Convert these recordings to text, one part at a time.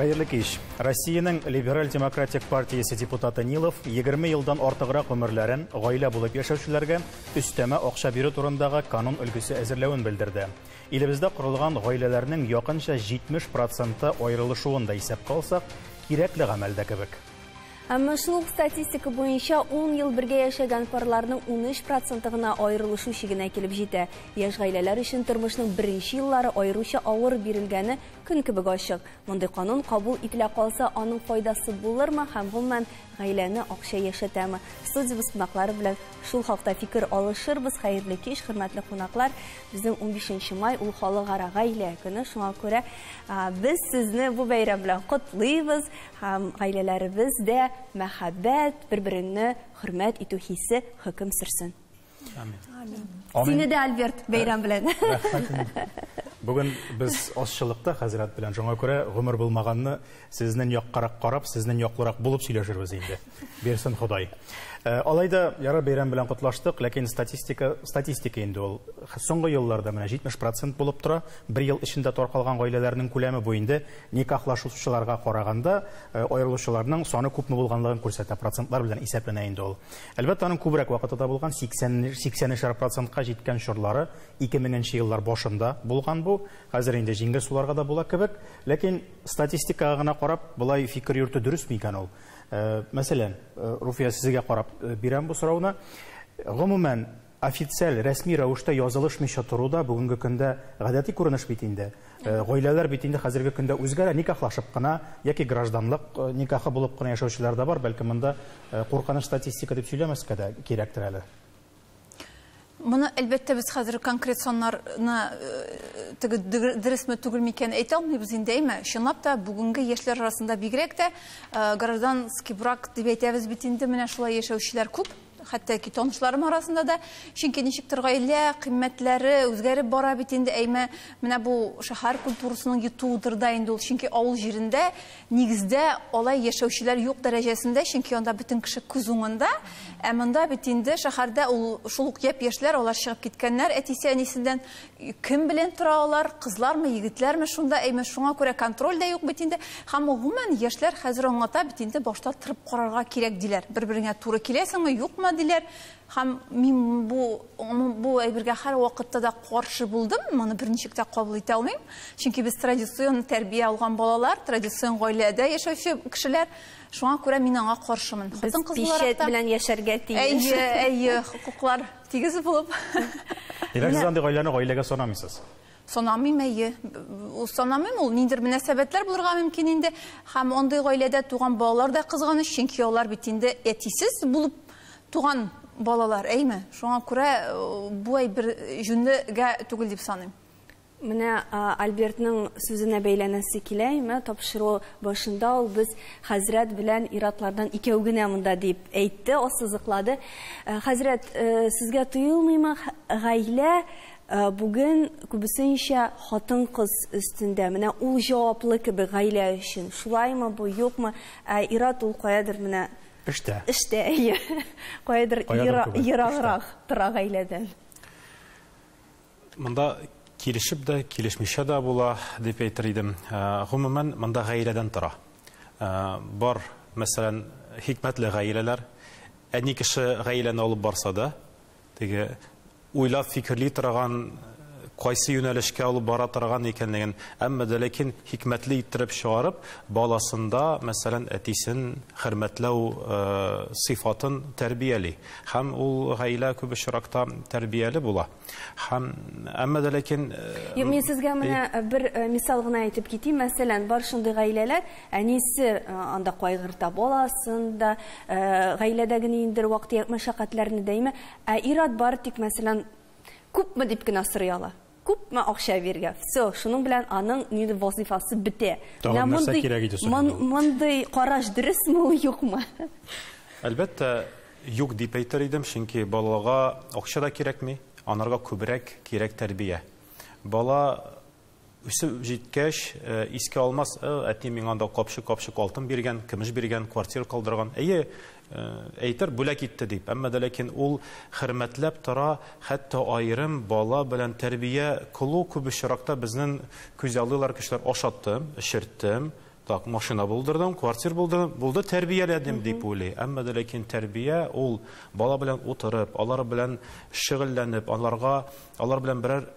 Хәерле кич. Россиянең Либераль-демократик партиясе депутаты Нилов 20 елдан артыграк гомерләрен гаилә булып яшәүчеләргә өстәмә акча бирү турындагы канун өлгесе әзерләвен белдерде. Илебездә корылган гаиләләрнең якынча 70% аерылышуын да исәпкә алсак, кирәкле гамәлдә кебек. Әмма шул статистика буенча 10 ел бергә яшәгән парларның 13% гына аерылышу шигенә килеп җитә. Яшь гаиләләр өчен тормышның беренче еллары аеруча авыр бирелгәне көн кебек ачык. Мондый канун кабул ителә калса, аның файдасы булырмы һәм гомумән гаиләне акча яшәтәме? Студиябыз кунаклары белән шул хакта фикер алышырбыз. Хәерле кич, хөрмәтле кунаклар. Безнең 15 май ул халыкара гаилә көне. Шуңа күрә без сезне бу бәйрәм белән котлыйбыз һәм гаиләләребез дә мәхәббәт, бер-береңне хөрмәт итү хисе хөкем сөрсен. Амин. Сине дә Альберт бәйрәм белән. Бүген без ашчылыкта хәзрәт белән шуңа күрә гомер булмаганны сезнең яккарак карап, сезнең яклырак булып сөйләшербез инде. Берсен Ходай. Алайда яры бәйрәм белән котлаштык, ләкин статистика инде ул. Соңгы елларда менә 70% булып тора. Бер ел эчендә таркалган гаиләләрнең күләме бу инде никахлашучыларга караганда аерылучыларның саны күпме булганлыгын күрсәтә, процентлар белән исәпләнә инде ул. Әлбәттә, аның күбрәк вакытында булган 80% җиткән чорлары 2000 еллар башында булган бу. Хәзер инде җиңгел суларга да була кебек, ләкин статистикага гына карап, булай фикер йөртү дөрес микән ул? Мәсәлән, Руфия, сезгә карап бирәм бу сорауны. Гомумән, официаль, рәсми рәвештә язылышмыйча торуда бүгенге көндә гадәти күренеш бит инде. Гаиләләр бит инде хәзерге көндә үзгәрә, никахлашып кына яки гражданлык никахы булып кына яшәүчеләр дә бар. Бәлки монда куркыныч статистика дип сөйләмәскә дә кирәктер әле. Моны әлбәттә без хәзер конкрет саннарны дөресме түгел микән әйтә алмыйбыз инде, әйме? Чынлап та бүгенге яшьләр арасында бигрәк тә гражданский брак дип әйтәбез бит инде, менә шулай яшәүчеләр күп. Хәтта ки танышларым арасында да, чөнки ничектер гаилә кыйммәтләре үзгәреп бара бит инде, әйме, менә бу шәһәр культурасының йотуыдыр да инде ул, чөнки авыл җирендә нигездә алай яшәүчеләр юк дәрәҗәсендә, чөнки анда бөтен кеше күз уңында, ә монда бит инде шәһәрдә ул шул ук яшьләр, алар чыгып киткәннәр, әтисе әнисеннән кем белән тора алар, кызлармы, егетләрме шунда, әйме, шуңа күрә контроль дә юк бит инде, һәм гомумән яшьләр хәзер аңлата бит инде, башта торып карарга кирәк диләр. Бер-береңә туры киләсеңме, юкмы диләр. Һәм мин бу әйбергә һәр вакытта да каршы булдым, моны берничек тә кабул итә алмыйм. Чөнки без традицион тәрбия алган балалар, традицион гаиләдә яшәүче кешеләр, шуңа күрә мин аңа каршымын. Хатын кызларда белән яшәргә тиеш. Әйе, хукуклар тигез булып. Сез андый гаиләне гаиләгә санамыйсыз? Санамыйм, әйе. Санамыйм, ул ниндер мөнәсәбәтләр булырга мөмкин инде. Һәм андый гаиләдә туган балалар да кызганыч, чөнки алар бит инде әтисез булып туган балалар, әйме? Шуңа күрә бу әйбер җүнлегә түгел дип саныйм. Менә Альбертның сүзенә бәйләнәсе килә, тапшыру башында ул без хәзрәт белән иратлардан икәү генә монда дип әйтте, ассызыклады. Хәзрәт, сезгә тоелмыймы гаилә бүген күбесенчә хатын-кыз өстендә? Менә ул җаваплы кебек гаилә өчен. Шулаймы бу, юкмы? Ират ул каядыр менә Эштә, әйе. Каядыр ераграк тора гаиләдән. Монда килешеп дә, килешмичә дә була дип әйтер идем. Гомумән, монда гаиләдән тора. Бар, мәсәлән, хикмәтле гаиләләр, әни кеше гаиләне алып барса да, теге уйлап фикерли торган, кайсы юнәлешкә алып бара торган икәнлеген, әмма дә ләкин хикмәтле иттереп чыгарып, баласында, мәсәлән, әтисен хөрмәтләү сыйфатын тәрбияли. Һәм ул гаилә күп очракта тәрбияле була. Һәм әмма дә ләкин мин сезгә менә бер мисал гына әйтеп китим. Мәсәлән, бар шундый гаиләләр, әнисе анда кайгырта баласын да, гаиләдәге ниндер вакыт мәшәкатьләрне дәйме, ә ират бар, тик мәсәлән, күпме дип кенә сорый ала. Күпме акча биргән. Все, шуның белән аның ниндер вазифасы бетә. Мондый караш дөресме ул, юкмы? Әлбәттә, юк дип әйтер идем, чөнки балага акча да кирәкми, анарга күбрәк кирәк тәрбия. Бала үсеп җиткәч, искә алмас, әти миңа анда капчык алтын биргән, көмеш биргән, квартира калдырган. Әйе, әйтер бүләк итте дип. Әмма дә ләкин ул хөрмәтләп тора, хәтта айрым бала белән тәрбия кылу күп очракта безнең күз алдылар кешеләр ашаттым, эшерттем, Так, машина булдырдым, квартира булдырдым, булды тәрбияләдем дип уйлый. Әмма дә ләкин тәрбия ул бала белән утырып, алар белән шөгыльләнеп, алар белән берәр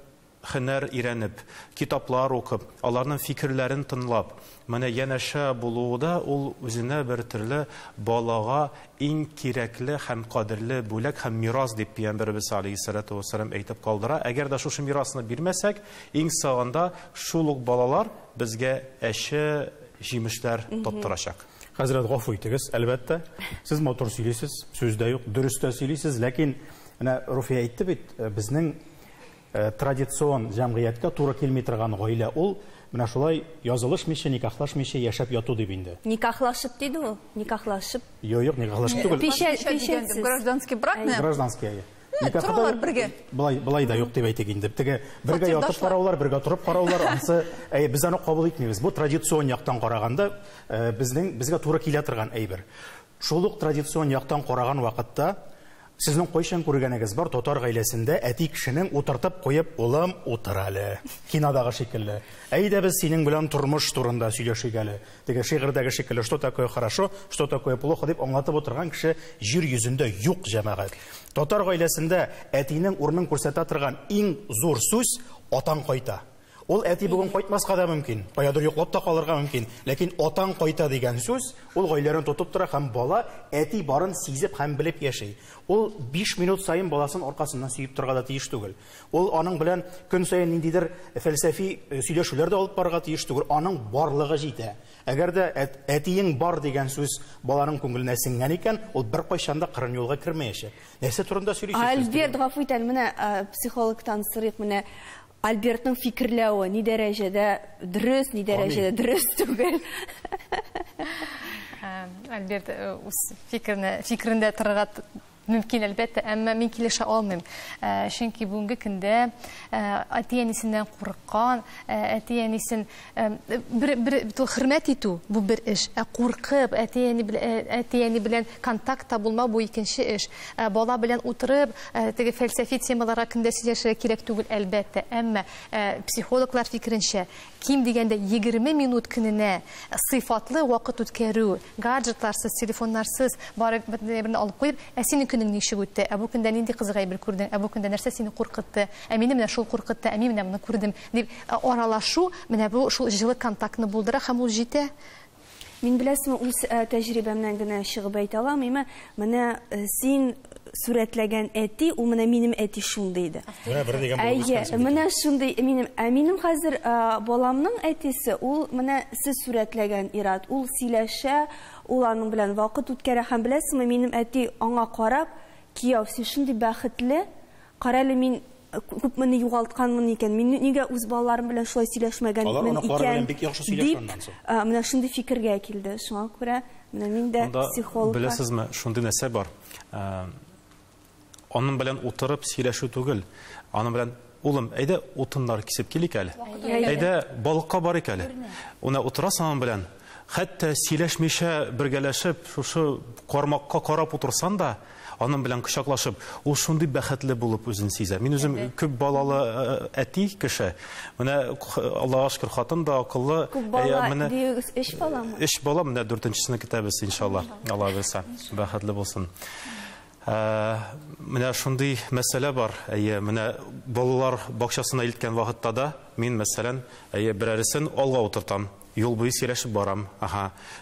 һөнәр өйрәнеп, китаплар укып, аларның фикерләрен тыңлап, менә янәшә булуында ул үзенә бер төрле балага иң кирәкле һәм кадерле бүләк һәм мирас дип Пәйгамбәрбез алейһиссалату вассалам әйтеп калдыра. Әгәр дә шушы мирасны бирмәсәк, иң сагында шул ук балалар безгә әше җимешләр тоттырачак. Хәзрәт, гафу итегез, әлбәттә. Сез матур сөйлисез, сүз дә юк, дөрес тә сөйлисез, ләкин менә Руфия әйтте бит, безнең традицион җәмгыятькә туры килми торган гаилә ул менә шулай язылышмыйча, никахлашмыйча яшәп яту дип инде. Никахлашып диде ул, никахлашып. Юк, никахлашып түгел. Пешәтсез. Гражданский брак, не? Гражданский. Торалар бергә. Былай да юк дип әйтик инде. Теге бергә ятып караулар, бергә турып караулар, анысы без аны кабул итмибез. Бу традицион яктан караганда безгә туры килә торган әйбер. Шул ук традицион яктан караган вакытта сезнең кайчан күргәнегез бар татар гаиләсендә әти кешенең утыртып куеп, улым, утыр әле. Кинодагы шикелле. Әйдә без синең белән тормыш турында сөйләшик әле. Теге шигырьдәге шикелле, что такое хорошо, что такое плохо дип аңлатып утырган кеше җир йөзендә юк, җәмәгать. Татар гаиләсендә әтинең урынын күрсәтә торган иң зур сүз атаң кайта. Ул әти бүген кайтмаска да мөмкин, каядыр йоклап та калырга мөмкин, ләкин атаң кайта дигән сүз ул гаиләне тотып тора һәм бала әти барын сизеп һәм белеп яши. Ул 5 минут сайын баласын аркасыннан сөеп торга да тиеш түгел. Ул аның белән көн саен ниндидер фәлсәфи сөйләшүләр дә алып барырга тиеш түгел. Аның барлыгы җитә. Әгәр дә әтиең бар дигән сүз баланың күңеленә сеңгән икән, ул беркайчан да кырын юлга кертмәячәк. Нәрсә турында сөйлисез? Альберт, гафу ит әле, менә психологтан сорыйк, менә Альбертның фикерләве ни дәрәҗәдә дөрес, ни дәрәҗәдә дөрес түгел? Альберт үз фикерендә торырга мөмкин, әлбәттә, әмма мин килешә алмыйм. Чөнки бүгенге көндә әти-әнисеннән курыккан, әти-әнисен бер хөрмәт итү бу бер эш. Куркып, әти-әни белән контактта булмау бу икенче эш. Бала белән утырып, теге фәлсәфи темаларга көндә сөйләшергә кирәк түгел, әлбәттә. Әмма психологлар фикеренчә, ким дигәндә 20 минут көненә сыйфатлы вакыт үткәрү, гаджетларсыз, телефоннарсыз барып берне алып куеп, синең көнең ничек үтте? Бу көндә нинди кызыгай бер күрдең? Бу көндә нәрсә сине куркытты? Мине менә шул куркытты, мин менә моны күрдем дип аралашу, менә бу шул җылы контактны булдыра һәм ул җитә. Мин беләсезме, үз тәҗрибәмнән генә чыгып әйтә аламмы? Менә син сүрәтләгән әти, ул менә минем әти шундый иде. Менә шундый, минем хәзер баламның әтисе, ул менә сез сүрәтләгән ират, ул сөйләшә, ул аның белән вакыт үткәрә һәм беләсезме, минем әти аңа карап, кияү, син шундый бәхетле, карале мин күпмене югалтканмын икән, мин нигә үз балаларым белән шулай сөйләшмәгәнмен икән. Менә шундый фикергә килде. Шуңа күрә менә мин дә психолог. Беләсезме, шундый нәрсә бар. Аның белән утырып сөйләшү түгел. Аның белән, улым, әйдә утыннар кисеп килик әле. Әйдә балыкка барыйк әле. Уна утырасың аның белән. Хәтта сөйләшмичә бергәләшеп, шушы кармакка карап утырсан да, аның белән кочаклашып, ул шундый бәхетле булып үзен сизә. Мин үзем күп балалы әти кеше. Менә Аллаһка шөкер, хатын да акыллы. Менә 3 баламы? 3 бала, менә 4-нчесенә китәбез иншалла. Алла белсә, бәхетле булсын. Менә шундый мәсьәлә бар. Менә балалар бакчасына илткән вакытта да мин мәсәлән, берәресен алга утыртам. Юл буе сөйләшеп барам.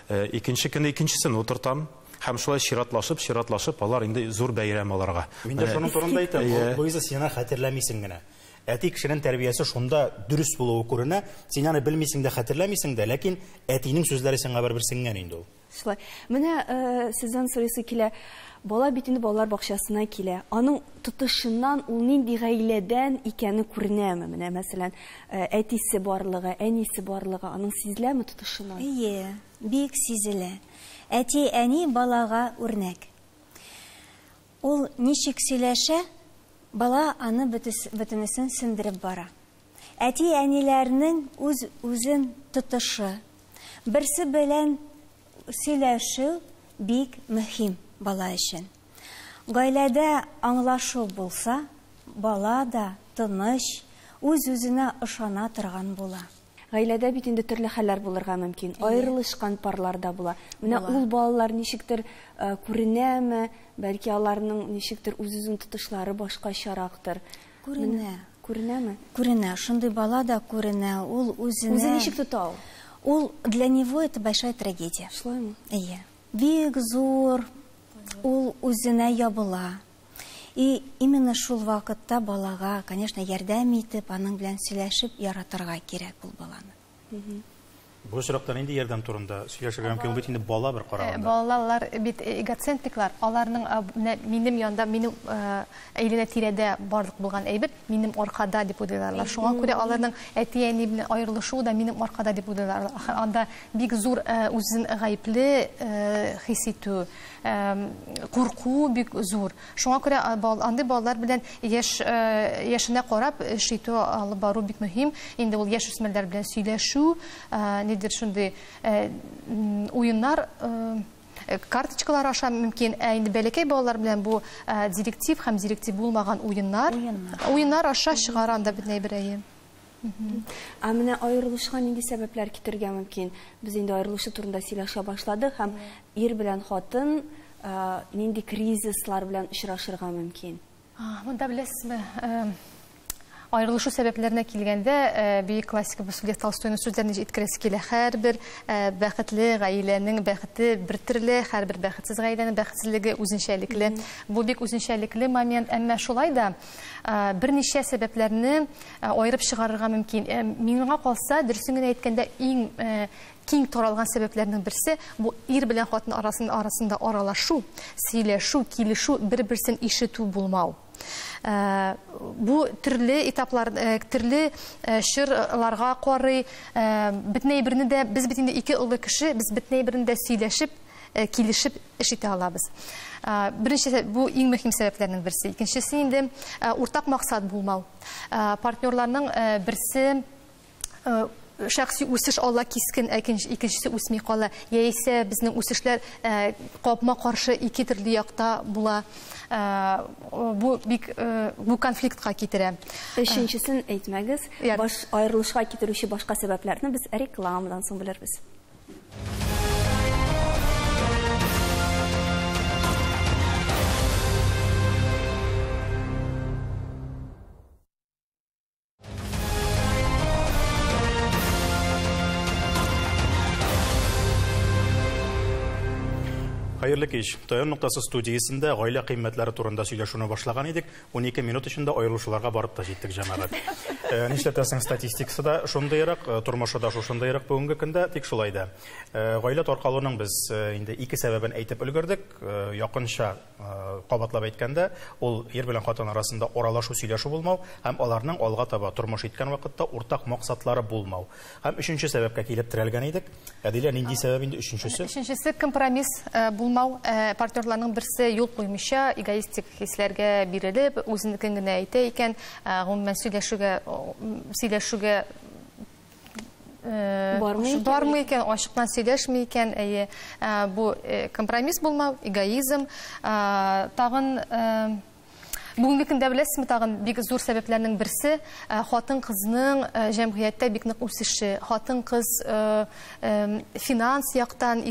Икенче көнне икенчесен утыртам. Һәм шулай чиратлашып, алар инде зур бәйрәм аларга. Мин дә шуның турында әйтәм. Бу үзе сине хәтерләмисең генә. Әти кешенең тәрбиясе шунда дөрес булуы күренә. Син аны белмисең дә, хәтерләмисең дә, ләкин әтинең сүзләре сиңа бер сеңгән инде ул. Шулай. Менә сездән сорыйсы килә. Бала бит инде балалар бакчасына килә. Аның тотышыннан ул нинди гаиләдән икәне күренәме? Менә мәсәлән, әтисе барлыгы, әнисе барлыгы, аның сизеләме тотышыннан? Бик сизелә. Әти-әни балага үрнәк. Ул ничек сөйләшә, бала аны бөтенесен сеңдереп бара. Әти-әниләрнең үзен тотышы, берсе белән сөйләшү бик мөһим бала өчен. Гаиләдә аңлашу булса, бала да тыныч, үз-үзенә ышана торган була. Гаиләдә бит инде төрле хәлләр булырга мөмкин. Аерылышкан парлар да була. Менә ул балалар ничектер күренәме, бәлки аларның ничектер үз-үзен тотышлары башкачарактыр. Күренәме? Күренә. Шундый бала да күренә. Ул Үзе ничек тота ул? Ул для него это большая трагедия. Шулаймы? Бик зур, ул үзенә ябыла. И именно шул вакытта балага, конечно, ярдәм итеп, аның белән сөйләшеп яратырга кирәк ул баланы. Бу очракта нинди ярдәм турында сөйләшергә мөмкин бит инде бала бер караганда. Балалар бит эгоцентриклар. Аларның минем янда, минем әйләнә тирәдә барлык булган әйбер минем аркада дип уйлыйлар. Шуңа күрә аларның әти-әни белән аерылышу да минем аркада дип уйлыйлар. Анда бик зур үзен гаепле хис итү, курку бик зур. Шуңа күрә андый балалар белән яшенә карап эш итү алып бару бик мөһим. Инде ул яшь үсмерләр белән сөйләшү, нидер шундый уеннар, карточкалар аша мөмкин, инде бәләкәй балалар белән бу директив һәм директив булмаган уеннар аша чыгаранда бит нәйберәем. Менә аерылышка нинди сәбәпләр китергә мөмкин? Без инде аерылышы турында сөйләшә башладык һәм ир белән хатын нинди кризислар белән очрашырга мөмкин? Монда беләсезме, аерылышу сәбәпләренә килгәндә, бөек классика Лев Толстойның сүзләрен җиткерәсе килә. Һәрбер бәхетле гаиләнең бәхете бер төрле, һәрбер бәхетсез гаиләнең бәхетсезлеге үзенчәлекле. Бу бик үзенчәлекле момент, әмма шулай да берничә сәбәпләрне аерып чыгарырга мөмкин. Миңа калса, дөресен генә әйткәндә, иң киң таралган сәбәпләрнең берсе бу ир белән хатын арасында аралашу, сөйләшү, килешү, бер-берсен ишетү булмау. Бу төрле этаплар, төрле чырларга карый, битнәй берне дә без бит инде ике улы кеше, без битнәй берне дә сөйләшеп, килешеп эш итә алабыз. Беренче бу иң мөһим сәбәпләрнең берсе. Икенчесе инде уртак максат булмау. Партнерларның берсе шәхси үсеш ала кискен, икенчесе үсми кала. Яисә безнең үсешләр капма каршы ике төрле якта була. Бу конфликтка китерә. Өченчесен әйтмәгез. Аерылышка китерүче башка сәбәпләрне без рекламадан соң белербез. Хәерле кич. Таян нуктасы студиясендә гаилә кыйммәтләре турында сөйләшүне башлаган идек. 12 минут эчендә аерылышуларга барып та җиттек, җәмәгать. Нишләтәсең, статистикасы да шундыйрак, тормышы да шундыйрак бүгенге көндә, тик шулай да. Гаилә таркалуның без инде ике сәбәбен әйтеп өлгердек. Якынча кабатлап әйткәндә, ул ир белән хатын арасында аралашу, сөйләшү булмау һәм аларның алга таба тормыш иткән вакытта уртак максатлары булмау. Һәм өченче сәбәпкә килеп терәлгән идек. Әдилә, нинди сәбәп инде өченчесе? Өченчесе компромисс булмау, партнерларның берсе юл куймыйча эгоистик хисләргә бирелеп, үзенекен генә әйтә икән, гомумән сөйләшүгә бармый икән, ачыктан сөйләшмәй икән, бу компромисс булмау, эгоизм, тагын бүгенге көндә беләсезме, тагын бик зур сәбәпләрнең берсе хатын-кызның җәмгыятьтә бик нык үсеше. Хатын-кыз финанс яктан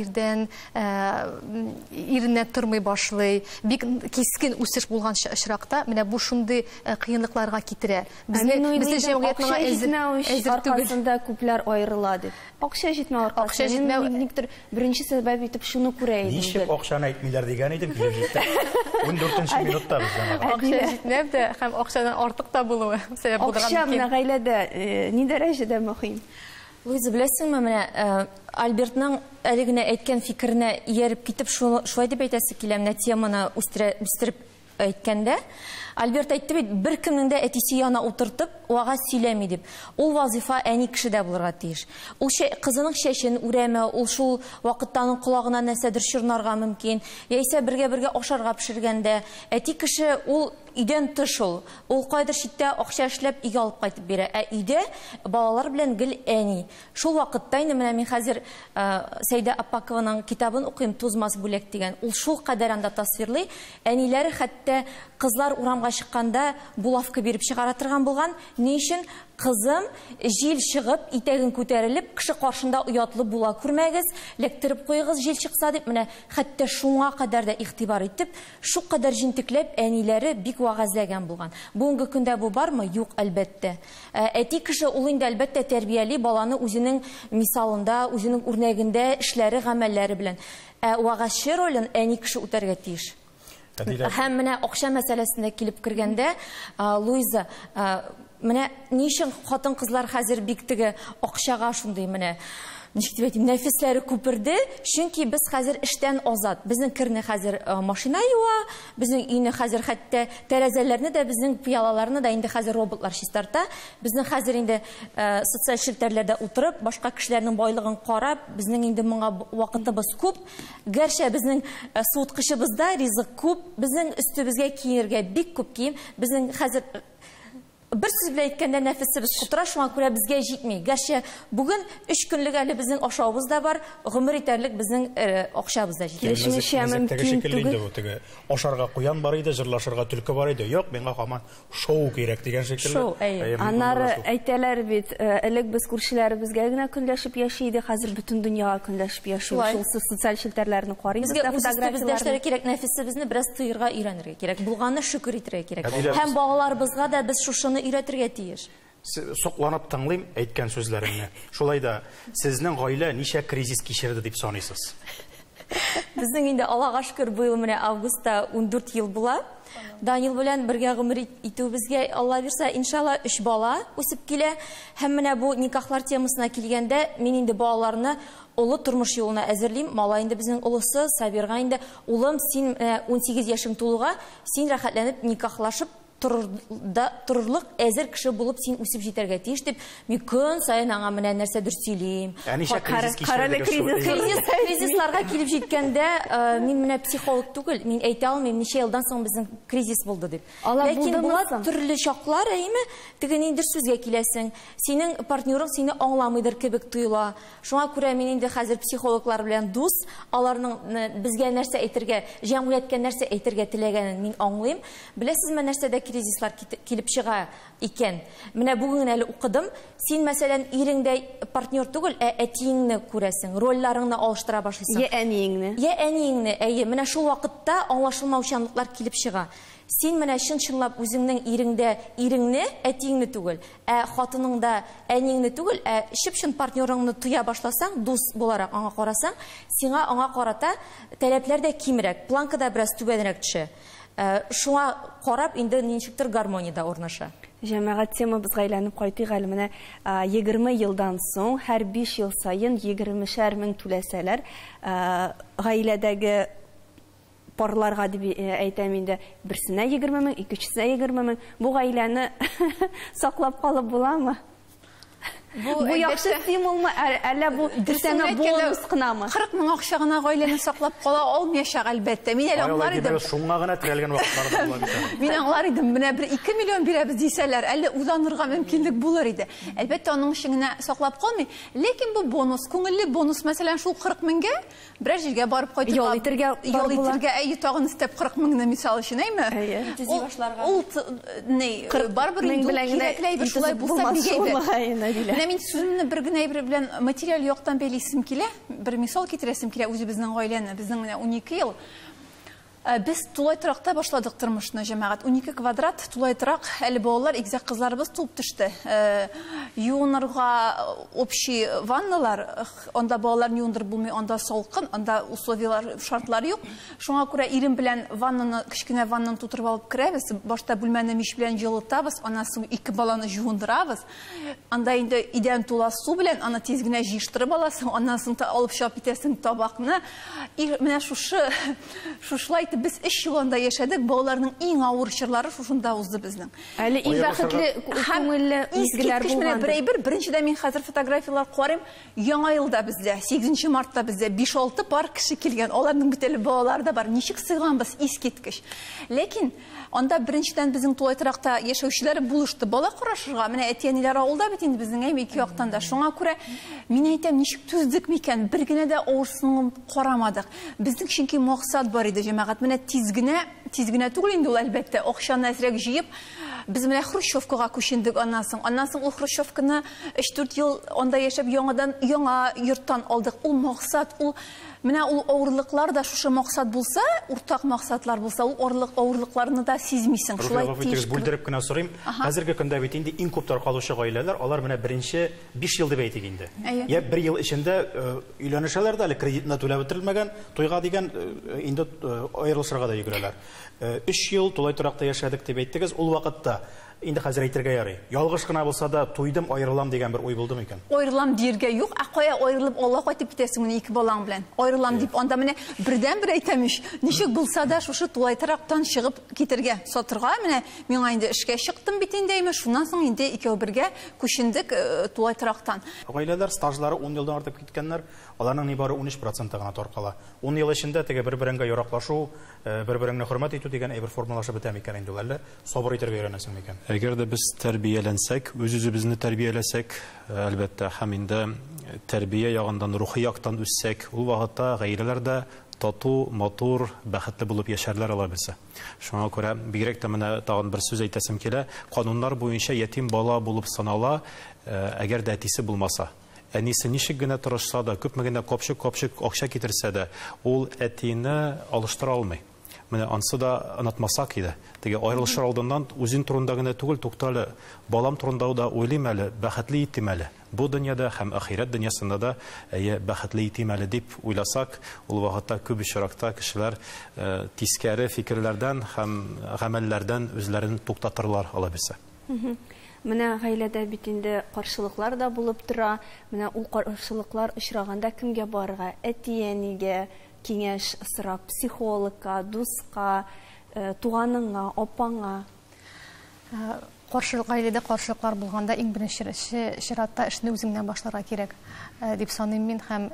иренә тормый башлый, бик кискен үсеш булган очракта, менә бу шундый кыенлыкларга китерә. Безне җәмгыятьнең аркасында күпләр аерыла дип. Акча җитмәү аркасында никтер беренче сәбәп итеп шуны күрә идем. Ничек акчаны әйтмиләр дигән идем, килеп җитте. 14нче минутта бездән. Акча җитмәп дә һәм акчадан артык та булуы сәбәп булган. Акча менә гаиләдә ни дәрәҗәдә мөһим? Луиза, беләсеңме, менә Альбертның әле генә әйткән фикеренә ияреп китеп, шулай дип әйтәсе килә, менә теманы үстереп әйткәндә, Альберт әйтте бит, бер кемнең дә әтисе янына утыртып, уга сөйләми дип. Ул вазифа әни кешедә булырга тиеш. Ул кызының чәчен үрәме, ул шул вакытта аның колагына нәрсәдер чорнарга мөмкин, яисә бергә ашарга пешергәндә, әти кеше ул өйдән тыш ул кайдыр читтә акча эшләп өйгә алып кайтып бирә. Өйдә балалар белән гел әни. Шул вакытта инде менә мин хәзер Сәйдә Аппакованың китабын укыйм, Тузмас бүләк дигән. Ул шул кадәр анда тасвирлый. Әниләре хәтта кызлар урамга чыкканда булавка биреп чыгара торган булган. Ни өчен? Кызым, жел шығып, итәгін көтәрелеп, кіші қаршында ұятлы була күрмәгіз, ләктіріп қойығыз жел шықса деп, менә хәтті шуңа қадар да иқтибар итеп, шу қадар жинтікләп, әниләре бик вағазләгән булган. Бүгінгі күндә бу бармы? Юк, әлбәттә. Әти кеше ул инде әлбәттә тәрбияли баланы үзенең мисалында, үзенең үрнәгендә эшләре, гамәлләре белән. Вағазчы ролен әни кеше үтәргә тиеш. Һәм менә акча мәсьәләсенә килеп кергәндә, Луиза, менә ни өчен хатын-кызлар хәзер бик теге акчага шундый менә нәфисләре күперде, чөнки без хәзер эштән азат. Безнең керне хәзер машина юа, безнең өйне хәзер хәтта тәрәзәләрне дә, безнең пыялаларны да инде хәзер роботлар чистарта. Безнең хәзер инде социаль челтәрләрдә утырып, башка кешеләрнең байлыгын карап, безнең инде моңа вакытыбыз күп. Гәрчә безнең суыткычыбызда ризык күп, безнең өстебезгә киенергә бик күп кием, безнең хәзер bir сүз белән әйткәндә нәфесебез кутыра, шуңа күрә безгә җитми. Гәрчә бүген 3 көнлек әле безнең ашавыбыз да бар, гомер итәрлек безнең акчабыз да җитә. Килешмешә мөмкин түгел. Ашарга куян бар иде, җырлашырга түлке бар иде. Юк, миңа һаман шоу кирәк дигән шикелле. Аннары әйтәләр бит, элек без күршеләребезгә генә көнләшеп яши иде, хәзер бөтен дөньяга көнләшеп яши. Шул социаль челтәрләрне карыйбыз, фотографияларны кирәк, нәфесебезне бераз тыйырга өйрәнергә кирәк. Булганны шөкер итәргә кирәк. Һәм балаларыбызга да без шушыны өйрәтергә тиеш. Сокланып тыңлыйм әйткән сүзләреңне. Шулай да сезнең гаилә ничә кризис кичерде дип саныйсыз? Безнең инде Аллага шөкер быел менә августта 14 ел була. Данил белән бергә гомер итүебезгә Алла бирсә, иншалла 3 бала үсеп килә. Һәм менә бу никахлар темасына килгәндә, мин инде балаларны улы тормыш юлына әзерлим. Малай инде безнең улысы Сабирга инде, улым, син 18 яшең тулуга, син рәхәтләнеп никахлашып торырлык әзер кеше булып син үсеп җитәргә тиеш дип, мин көн сайын аңа менә нәрсәдер сөйлим. Кризисларга килеп җиткәндә, мин менә психолог түгел, мин әйтә алмыйм, ничә елдан соң безнең кризис булды дип. Ләкин була төрле чаклар, әйме, теге ниндер сүзгә киләсең, синең партнерың сине аңламыйдыр кебек тоела. Шуңа күрә мин инде хәзер психологлар белән дус, аларның безгә нәрсә әйтергә, җәмгыятькә нәрсә әйтергә теләгәнен мин аңлыйм. Беләсезме, нәрсәдә кризислар килеп чыга икән. Менә бүген әле укыдым. Син мәсәлән иреңдә партнер түгел, әтиеңне күрәсең, рольларыңны алыштыра башлыйсың. Я әниеңне. Я әниеңне, әйе, менә шул вакытта аңлашылмаучанлыклар килеп чыга. Син менә чын-чынлап үзеңнең иреңне, әтиеңне түгел, хатыныңда әниеңне түгел, чын партнерыңны туя башласаң, дус буларак аңа карасаң, сиңа аңа карата таләпләр дә кимрәк, планка да бераз түбәнрәк төшә. Шуңа карап инде ничектер гармонияда урнаша. Җәмәгать темабызга әйләнеп кайтыйк әле. Менә 20 елдан соң һәр 5 ел сайын 20,000 мең түләсәләр, гаиләдәге парларга дип әйтәм инде, берсенә 20 мең, икенчесенә 20 мең. Бу гаиләне саклап калып буламы? Бу яхшы стимулмы, әллә бу дөресенә бонус кынамы? 40 мең акча гына гаиләне саклап кала алмаячак әлбәттә. Мин әле аңлар идем. Шуңа гына терәлгән вакытларда була бит. Мин аңлар идем, менә 2 миллион бирәбез дисәләр, әле уйланырга мөмкинлек булыр иде. Әлбәттә аның өчен саклап калмый, ләкин бу бонус, күңелле бонус, мәсәлән, шул 40 меңгә берәр җиргә барып кайтырга, ял итәргә, тагын истәп 40 меңне мисал өчен, әйме? Төзи башларга. Ул не, барбер инде кирәкләй шулай булса бигә. Мен сүзімні бір генә белән материал яктан бәйлисем килә, бір мисал китерәсем килә үзебезнең гаиләне, безнең менә 12 ел. Без тулайтыракта башладык тормышны, җәмәгать. 12 квадрат тулайтырак, әле балалар, игезәк кызларыбыз туып төште. Юынырга общий ванналар, анда балалар юындырып булмый, анда салкын, анда условиялар, шартлар юк. Шуңа күрә ирем белән ваннаны, кичкенә ваннаны тутырып алып керәбез, башта бүлмәне мич белән җылытабыз, аннан соң 2 баланы җуындырабыз. Анда инде идән тула су белән, аны тиз генә җыштырып аласың, аннан соң алып чыгып китәсең табакны. Менә шушылай biz 3 yılında yaşadık. Балаларның иң авыр чырлары шушында узды безнең. Әле иң бәхетле күңелле изгеләр булган. Беренчедә мин хәзер фотографиялар карыйм. Яңа елда бездә 8 мартта бездә 5-6 пар кеше килгән. Аларның бөтәле балалары да бар. Ничек сыйганбыз, искиткеч. Ләкин анда беренчедән безнең тулайтыракта яшәүчеләр булышты. Бала карашырга, менә әти-әниләр авылда бит инде безнең әйме 2 яктан да. Шуңа күрә мин әйтәм, ничек түздек микән? Бер генә дә авырсынып карамадык. Безнең чөнки максат бар иде, җәмәгать. Менә тиз генә түгел инде ул, әлбәттә, акчаны әзрәк җыеп, Біз менә Хрущевкага күчендек аннан соң ул Хрущевканы 3-4 ел анда яшәп яңа йорттан алдык. Ул максат, менә ул авырлыклар да шушы максат булса, уртак максатлар булса, ул авырлыкларны да сизмисең. Шулай бүлдереп кенә сорыйм. Хәзерге көндә бит инде иң күп таркалучы гаиләләр, алар менә беренче 5 ел дип әйтик инде. Я 1 ел эчендә өйләнешәләр дә, әле кредитны түләп бетерелмәгән, туйга дигән инде аерылышырга да йөгерәләр. 3 ел тулай торакта яшәдек дип әйттегез, ул вакытта инде хәзер әйтергә ярый. Ялгыш кына булса да туйдым, аерылам дигән бер уй булдымы икән? Аерылам диргә юк, кая аерылып Алла кайтып китәсең менә 2 балаң белән. Аерылам дип анда менә бердән-бер әйтәмиш. Ничек булса да шушы тулай торактан чыгып китергә, сатырга менә миңа инде эшкә чыктым бит инде әйме, шуннан соң инде икәү бергә күчендек тулай торактан. Гаиләләр стажлары 10 елдан артып киткәннәр, аларның нибары 13% гына таркала. 10 ел эчендә теге бер-береңгә яраклашу, бер-береңне хөрмәт итү дигән әйбер формалаша бетә микән инде әллә сабыр итәргә өйрәнәсең микән? Әгәр дә без тәрбияләнсәк, үз-үзебезне тәрбияләсәк, әлбәттә, һәм инде тәрбия ягындан, рухи яктан үссәк, ул вакытта гаиләләрдә тату, матур, бәхетле булып яшәрләр ала белсә. Шуңа күрә бигрәк тә менә тагын бер сүз әйтәсем килә. Кануннар буенча ятим бала булып санала, әгәр дә әтисе булмаса. Әнисе ничек генә тырышса да, күпме генә капчык акча китерсә дә, ул әтине алыштыра алмый. Менә ансы да онытмасак иде. Теге аерылышыр алдыннан үзен турында гына түгел, туктале, балам турында да уйлыйм әле, бәхетле итим әле. Бу дөньяда һәм ахират дөньясында да бәхетле итим әле дип уйласак, ул вакытта күп очракта кешеләр тискәре фикерләрдән һәм гамәлләрдән үзләрен туктатырлар ала белсә. Менә гаиләдә бит инде каршылыклар да булып тора. Менә ул каршылыклар очраганда кемгә барырга? Әти-әнигә киңәш сорап, психологка, дуска, туганыңа, апаңа. Гаиләдә каршылыклар булганда иң беренче чиратта эшне үзеңнән башларга кирәк дип саныйм мин, һәм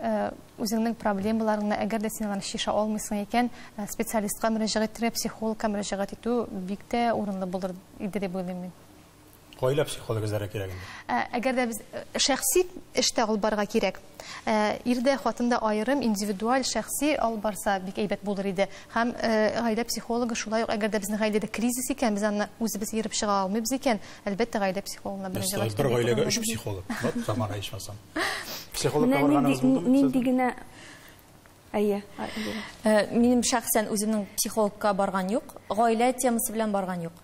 үзеңнең проблемаларыңны әгәр дә син аларны чишә алмыйсың икән, специалистка мөрәҗәгать итәргә, психологка мөрәҗәгать итү бик тә урынлы булыр иде дип уйлыйм мин. Гаилә психологы зәрә кирәк инде. Әгәр дә без шәхси эштә алып барырга кирәк. Ирдә хатында аерым, индивидуаль, шәхси алып барса бик әйбәт булыр иде. Һәм гаилә психологы шулай ук, әгәр дә безнең гаиләдә кризис икән, без аны үзебез йөреп чыга алмыйбыз икән, әлбәттә гаилә психологына мөрәҗәгать итәргә. Бер гаиләгә 3 психолог. Вот замана ичмасам. Психологка барганыгыз булдымы? Нинди генә Минем шәхсән үземнең психологка барган юк, гаилә темасы белән барган юк.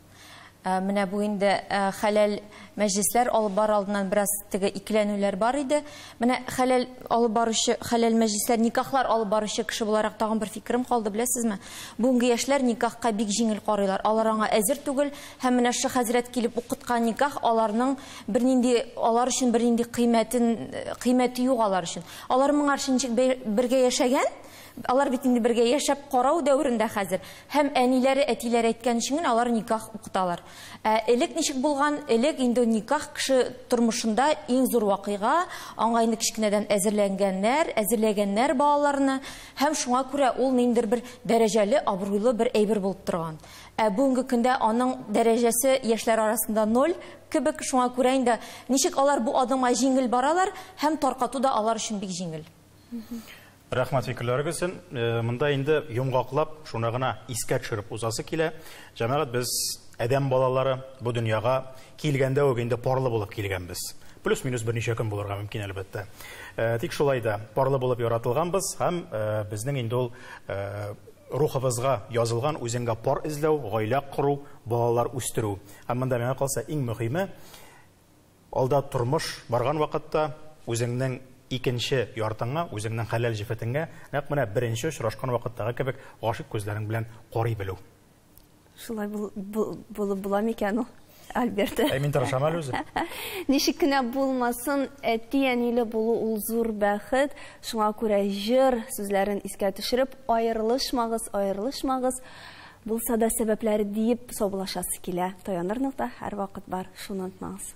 Менә бу инде хәләл мәҗлесләр алып бар алдыннан бераз теге икеләнүләр бар иде. Менә хәләл алып баручы, хәләл мәҗлесләр, никахлар алып баручы кеше буларак тагын бер фикерем калды, беләсезме? Бүгенге яшьләр никахка бик җиңел карыйлар. Алар аңа әзер түгел, һәм менә шу хәзрәт килеп укыткан никах аларның алар өчен бернинди кыйммәте юк алар өчен. Алар моңарчынчык бергә яшәгән, алар бит инде бергә яшәп карау дәврендә хәзер. Һәм әниләре, әтиләре әйткән өчен алар никах укыталар. Элек ничек булган? Элек инде никах кеше тормышында иң зур вакыйга, аңа инде кичкенәдән әзерләгәннәр балаларны, һәм шуңа күрә ул ниндидер бер дәрәҗәле, абруйлы бер әйбер булып торган. Бүгенге көндә аның дәрәҗәсе яшьләр арасында 0 кебек, шуңа күрә инде ничек алар бу адымга җиңел баралар, һәм таркату да алар өчен бик җиңел. Рәхмәт фикерләрегез өчен. Монда инде йомгаклап, шуны гына искә төшереп узасы килә. Җәмәгать, без адәм балалары бу дөньяга килгәндә үк инде парлы булып килгәнбез. Плюс-минус берничә көн булырга мөмкин әлбәттә. Тик шулай да парлы булып яратылганбыз, һәм безнең инде ул рухыбызга язылган үзеңгә пар эзләү, гаилә кору, балалар үстерү. Һәм монда миңа калса иң мөһиме, алда тормыш барган вакытта үзеңнең икенче яртыңа, үзеңнең хәләл җифетеңә, нәкъ менә беренче очрашкан вакыттагы кебек гашык күзләрең белән карый белү. Шулай булып була микән ул, Альберт? Мин тырышам әле үзе. Ничек кенә булмасын, әти-әниле булу ул зур бәхет. Шуңа күрә җыр сүзләрен искә төшереп, аерылышмагыз, булса да сәбәпләре диеп саубулашасы килә. Таянырнык та һәр вакыт бар, шуны онытмагыз.